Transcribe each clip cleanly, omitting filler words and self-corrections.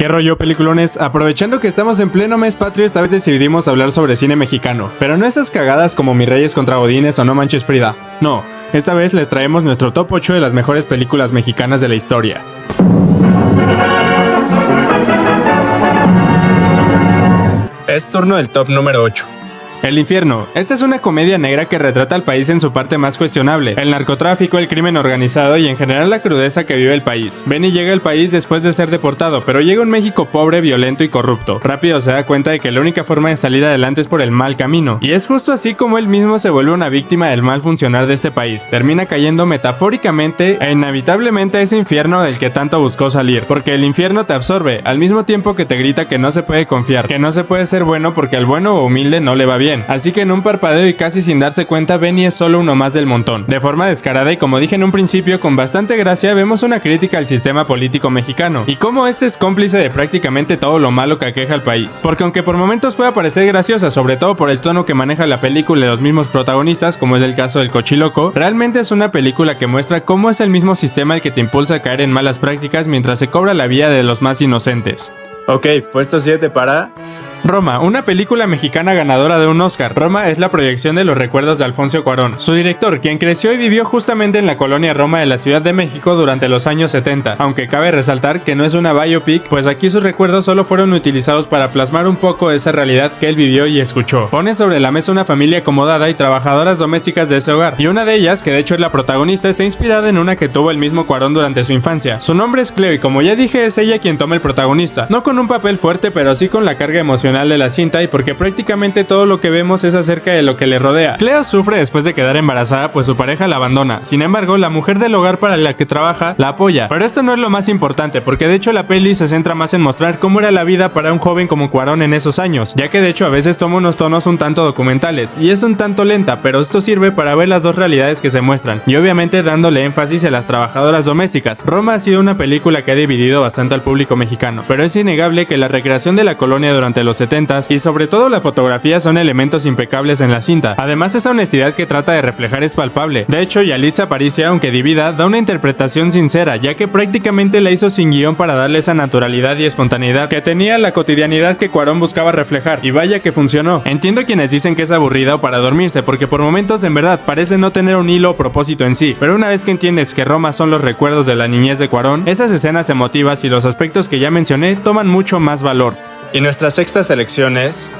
¿Qué rollo, peliculones? Aprovechando que estamos en pleno mes patrio, esta vez decidimos hablar sobre cine mexicano. Pero no esas cagadas como Mis Reyes contra Godines o No Manches Frida. No, esta vez les traemos nuestro top 8 de las mejores películas mexicanas de la historia. Es turno del top número 8. El Infierno. Esta es una comedia negra que retrata al país en su parte más cuestionable, el narcotráfico, el crimen organizado y en general la crudeza que vive el país. Benny llega al país después de ser deportado, pero llega a un México pobre, violento y corrupto. Rápido se da cuenta de que la única forma de salir adelante es por el mal camino. Y es justo así como él mismo se vuelve una víctima del mal funcionar de este país. Termina cayendo metafóricamente e inevitablemente a ese infierno del que tanto buscó salir. Porque el infierno te absorbe, al mismo tiempo que te grita que no se puede confiar, que no se puede ser bueno porque al bueno o humilde no le va bien. Así que en un parpadeo y casi sin darse cuenta, Benny es solo uno más del montón. De forma descarada y como dije en un principio, con bastante gracia, vemos una crítica al sistema político mexicano y cómo este es cómplice de prácticamente todo lo malo que aqueja al país. Porque aunque por momentos pueda parecer graciosa, sobre todo por el tono que maneja la película y los mismos protagonistas, como es el caso del Cochiloco, realmente es una película que muestra cómo es el mismo sistema el que te impulsa a caer en malas prácticas mientras se cobra la vida de los más inocentes. Ok, puesto 7 para... Roma, una película mexicana ganadora de un Oscar. Roma es la proyección de los recuerdos de Alfonso Cuarón, su director, quien creció y vivió justamente en la colonia Roma de la Ciudad de México durante los años 70, aunque cabe resaltar que no es una biopic, pues aquí sus recuerdos solo fueron utilizados para plasmar un poco esa realidad que él vivió y escuchó. Pone sobre la mesa una familia acomodada y trabajadoras domésticas de ese hogar, y una de ellas, que de hecho es la protagonista, está inspirada en una que tuvo el mismo Cuarón durante su infancia. Su nombre es Cleo y como ya dije es ella quien toma el protagonista, no con un papel fuerte pero sí con la carga emocional de la cinta y porque prácticamente todo lo que vemos es acerca de lo que le rodea. Cleo sufre después de quedar embarazada pues su pareja la abandona, sin embargo la mujer del hogar para la que trabaja la apoya, pero esto no es lo más importante porque de hecho la peli se centra más en mostrar cómo era la vida para un joven como Cuarón en esos años, ya que de hecho a veces toma unos tonos un tanto documentales y es un tanto lenta, pero esto sirve para ver las dos realidades que se muestran y obviamente dándole énfasis a las trabajadoras domésticas. Roma ha sido una película que ha dividido bastante al público mexicano, pero es innegable que la recreación de la colonia durante los 70s y sobre todo la fotografía son elementos impecables en la cinta. Además esa honestidad que trata de reflejar es palpable. De hecho Yalitza Aparicio, aunque divida, da una interpretación sincera, ya que prácticamente la hizo sin guión para darle esa naturalidad y espontaneidad que tenía la cotidianidad que Cuarón buscaba reflejar, y vaya que funcionó. Entiendo quienes dicen que es aburrida o para dormirse, porque por momentos en verdad parece no tener un hilo o propósito en sí, pero una vez que entiendes que Roma son los recuerdos de la niñez de Cuarón, esas escenas emotivas y los aspectos que ya mencioné toman mucho más valor. Y nuestra sexta selección es...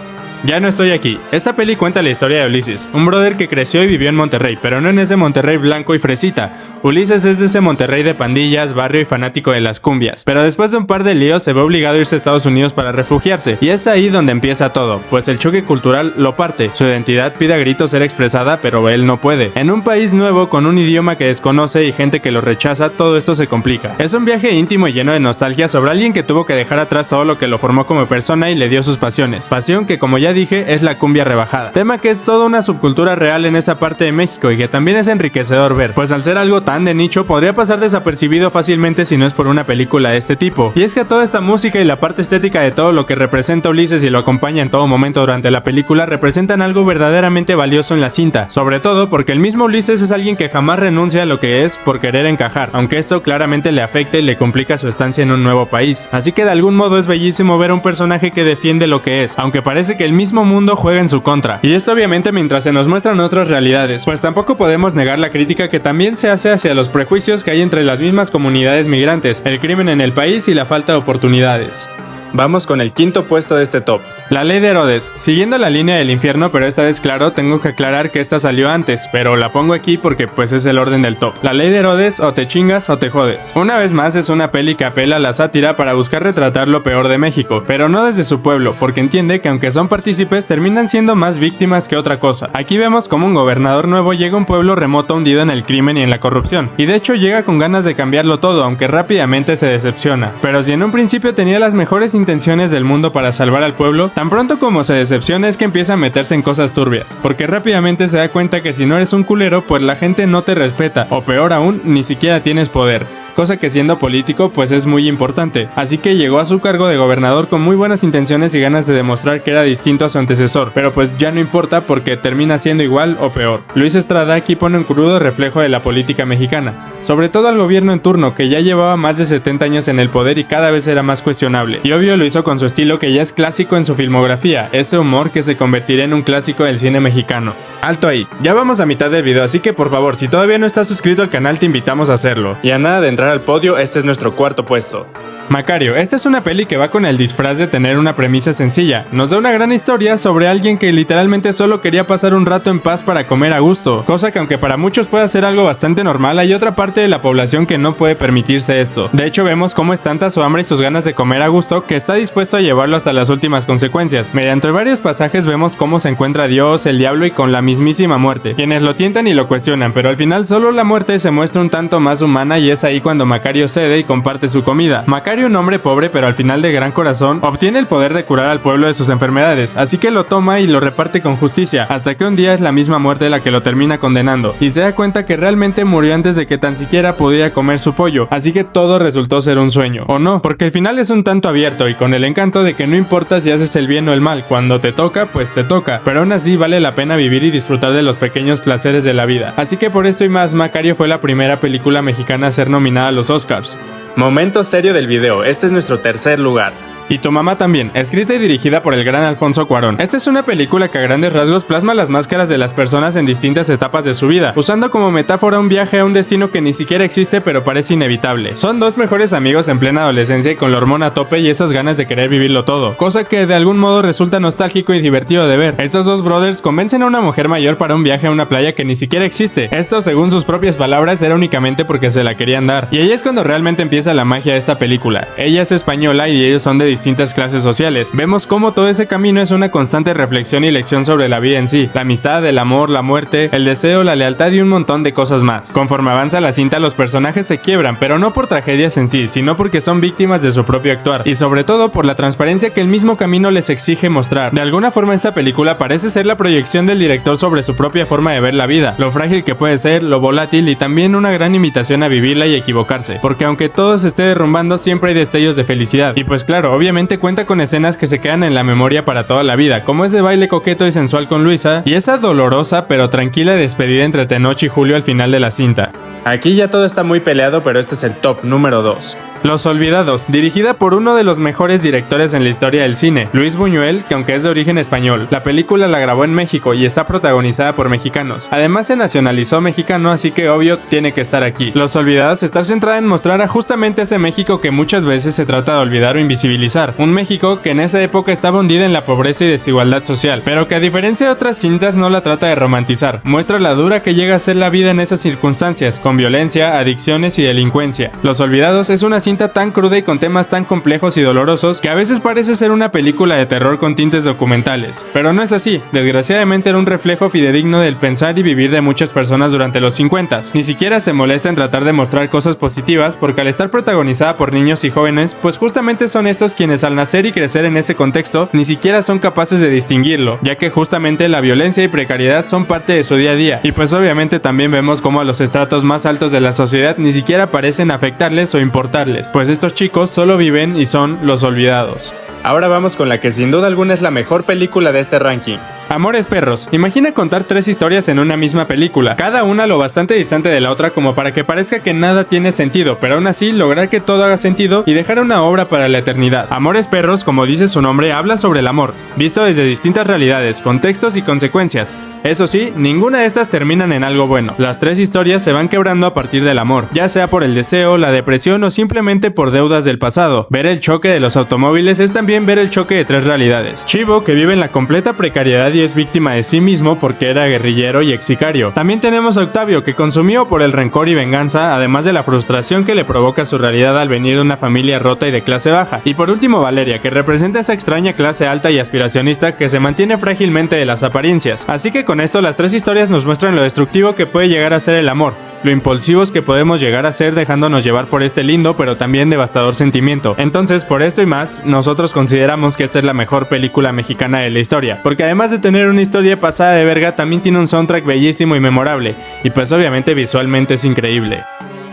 Ya no estoy aquí. Esta peli cuenta la historia de Ulises, un brother que creció y vivió en Monterrey, pero no en ese Monterrey blanco y fresita. Ulises es de ese Monterrey de pandillas, barrio y fanático de las cumbias, pero después de un par de líos se ve obligado a irse a Estados Unidos para refugiarse, y es ahí donde empieza todo, pues el choque cultural lo parte, su identidad pide a gritos ser expresada, pero él no puede. En un país nuevo, con un idioma que desconoce y gente que lo rechaza, todo esto se complica. Es un viaje íntimo y lleno de nostalgia sobre alguien que tuvo que dejar atrás todo lo que lo formó como persona y le dio sus pasiones, pasión que como ya dije es la cumbia rebajada, tema que es toda una subcultura real en esa parte de México y que también es enriquecedor ver, pues al ser algo tan de nicho podría pasar desapercibido fácilmente si no es por una película de este tipo. Y es que toda esta música y la parte estética de todo lo que representa Ulises y lo acompaña en todo momento durante la película representan algo verdaderamente valioso en la cinta, sobre todo porque el mismo Ulises es alguien que jamás renuncia a lo que es por querer encajar, aunque esto claramente le afecta y le complica su estancia en un nuevo país. Así que de algún modo es bellísimo ver a un personaje que defiende lo que es, aunque parece que el mismo mundo juega en su contra. Y esto obviamente mientras se nos muestran otras realidades, pues tampoco podemos negar la crítica que también se hace hacia los prejuicios que hay entre las mismas comunidades migrantes, el crimen en el país y la falta de oportunidades. Vamos con el quinto puesto de este top. La Ley de Herodes. Siguiendo la línea del infierno, pero esta vez claro, tengo que aclarar que esta salió antes, pero la pongo aquí porque pues es el orden del top. La Ley de Herodes, o te chingas o te jodes. Una vez más es una peli que apela a la sátira para buscar retratar lo peor de México, pero no desde su pueblo, porque entiende que aunque son partícipes terminan siendo más víctimas que otra cosa. Aquí vemos como un gobernador nuevo llega a un pueblo remoto hundido en el crimen y en la corrupción, y de hecho llega con ganas de cambiarlo todo, aunque rápidamente se decepciona. Pero si en un principio tenía las mejores intenciones del mundo para salvar al pueblo, tan pronto como se decepciona es que empieza a meterse en cosas turbias, porque rápidamente se da cuenta que si no eres un culero, pues la gente no te respeta, o peor aún, ni siquiera tienes poder. cosa que siendo político pues es muy importante, así que llegó a su cargo de gobernador con muy buenas intenciones y ganas de demostrar que era distinto a su antecesor, pero pues ya no importa porque termina siendo igual o peor. Luis Estrada aquí pone un crudo reflejo de la política mexicana, sobre todo al gobierno en turno que ya llevaba más de 70 años en el poder y cada vez era más cuestionable, y obvio lo hizo con su estilo que ya es clásico en su filmografía, ese humor que se convertiría en un clásico del cine mexicano. Alto ahí, ya vamos a mitad del video, así que por favor, si todavía no estás suscrito al canal te invitamos a hacerlo. Y a nada de entrar al podio, este es nuestro cuarto puesto. Macario, esta es una peli que va con el disfraz de tener una premisa sencilla. Nos da una gran historia sobre alguien que literalmente solo quería pasar un rato en paz para comer a gusto, cosa que aunque para muchos pueda ser algo bastante normal, hay otra parte de la población que no puede permitirse esto. De hecho vemos cómo es tanta su hambre y sus ganas de comer a gusto que está dispuesto a llevarlo hasta las últimas consecuencias. Mediante varios pasajes vemos cómo se encuentra Dios, el diablo y con la mismísima muerte, quienes lo tientan y lo cuestionan, pero al final solo la muerte se muestra un tanto más humana y es ahí cuando Macario cede y comparte su comida. Macario, un hombre pobre pero al final de gran corazón, obtiene el poder de curar al pueblo de sus enfermedades, así que lo toma y lo reparte con justicia, hasta que un día es la misma muerte la que lo termina condenando, y se da cuenta que realmente murió antes de que tan siquiera pudiera comer su pollo, así que todo resultó ser un sueño, o no, porque el final es un tanto abierto y con el encanto de que no importa si haces el bien o el mal, cuando te toca, pues te toca, pero aún así vale la pena vivir y disfrutar de los pequeños placeres de la vida, así que por esto y más, Macario fue la primera película mexicana a ser nominada a los Oscars. Momento serio del video, este es nuestro tercer lugar. Y Tu mamá también, escrita y dirigida por el gran Alfonso Cuarón. Esta es una película que a grandes rasgos plasma las máscaras de las personas en distintas etapas de su vida, usando como metáfora un viaje a un destino que ni siquiera existe pero parece inevitable. Son dos mejores amigos en plena adolescencia y con la hormona a tope y esas ganas de querer vivirlo todo, cosa que de algún modo resulta nostálgico y divertido de ver. Estos dos brothers convencen a una mujer mayor para un viaje a una playa que ni siquiera existe. Esto, según sus propias palabras, era únicamente porque se la querían dar. Y ahí es cuando realmente empieza la magia de esta película. Ella es española y ellos son de distintas clases sociales. Vemos cómo todo ese camino es una constante reflexión y lección sobre la vida en sí, la amistad, el amor, la muerte, el deseo, la lealtad y un montón de cosas más. Conforme avanza la cinta, los personajes se quiebran, pero no por tragedias en sí, sino porque son víctimas de su propio actuar, y sobre todo por la transparencia que el mismo camino les exige mostrar. De alguna forma esta película parece ser la proyección del director sobre su propia forma de ver la vida, lo frágil que puede ser, lo volátil y también una gran invitación a vivirla y equivocarse, porque aunque todo se esté derrumbando siempre hay destellos de felicidad, y pues claro, obviamente cuenta con escenas que se quedan en la memoria para toda la vida, como ese baile coqueto y sensual con Luisa, y esa dolorosa pero tranquila despedida entre Tenoch y Julio al final de la cinta. Aquí ya todo está muy peleado, pero este es el top número 2. Los Olvidados, dirigida por uno de los mejores directores en la historia del cine, Luis Buñuel, que aunque es de origen español, la película la grabó en México y está protagonizada por mexicanos. Además se nacionalizó mexicano, así que obvio tiene que estar aquí. Los Olvidados está centrada en mostrar a justamente ese México que muchas veces se trata de olvidar o invisibilizar. Un México que en esa época estaba hundida en la pobreza y desigualdad social, pero que a diferencia de otras cintas no la trata de romantizar. Muestra la dura que llega a ser la vida en esas circunstancias, con violencia, adicciones y delincuencia. Los Olvidados es una cinta tan cruda y con temas tan complejos y dolorosos que a veces parece ser una película de terror con tintes documentales, pero no es así. Desgraciadamente era un reflejo fidedigno del pensar y vivir de muchas personas durante los 50s. Ni siquiera se molesta en tratar de mostrar cosas positivas porque al estar protagonizada por niños y jóvenes, pues justamente son estos quienes al nacer y crecer en ese contexto ni siquiera son capaces de distinguirlo, ya que justamente la violencia y precariedad son parte de su día a día, y pues obviamente también vemos cómo a los estratos más altos de la sociedad ni siquiera parecen afectarles o importarles, pues estos chicos solo viven y son los olvidados. Ahora vamos con la que sin duda alguna es la mejor película de este ranking. Amores Perros. Imagina contar 3 historias en una misma película, cada una lo bastante distante de la otra como para que parezca que nada tiene sentido, pero aún así lograr que todo haga sentido y dejar una obra para la eternidad. Amores Perros, como dice su nombre, habla sobre el amor, visto desde distintas realidades, contextos y consecuencias. Eso sí, ninguna de estas terminan en algo bueno. Las 3 historias se van quebrando a partir del amor, ya sea por el deseo, la depresión o simplemente por deudas del pasado. Ver el choque de los automóviles es también ver el choque de 3 realidades. Chivo, que vive en la completa precariedad y es víctima de sí mismo porque era guerrillero y ex sicario. También tenemos a Octavio, que consumido por el rencor y venganza, además de la frustración que le provoca su realidad al venir de una familia rota y de clase baja. Y por último Valeria, que representa esa extraña clase alta y aspiracionista que se mantiene frágilmente de las apariencias. Así que con esto las 3 historias nos muestran lo destructivo que puede llegar a ser el amor, lo impulsivos que podemos llegar a ser dejándonos llevar por este lindo pero también devastador sentimiento. Entonces, por esto y más, nosotros consideramos que esta es la mejor película mexicana de la historia, porque además de tener una historia pasada de verga, también tiene un soundtrack bellísimo y memorable, y pues obviamente visualmente es increíble.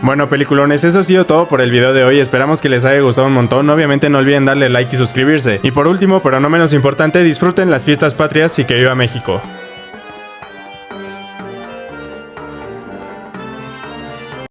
Bueno, peliculones, eso ha sido todo por el video de hoy, esperamos que les haya gustado un montón, obviamente no olviden darle like y suscribirse. Y por último, pero no menos importante, disfruten las fiestas patrias y que viva México.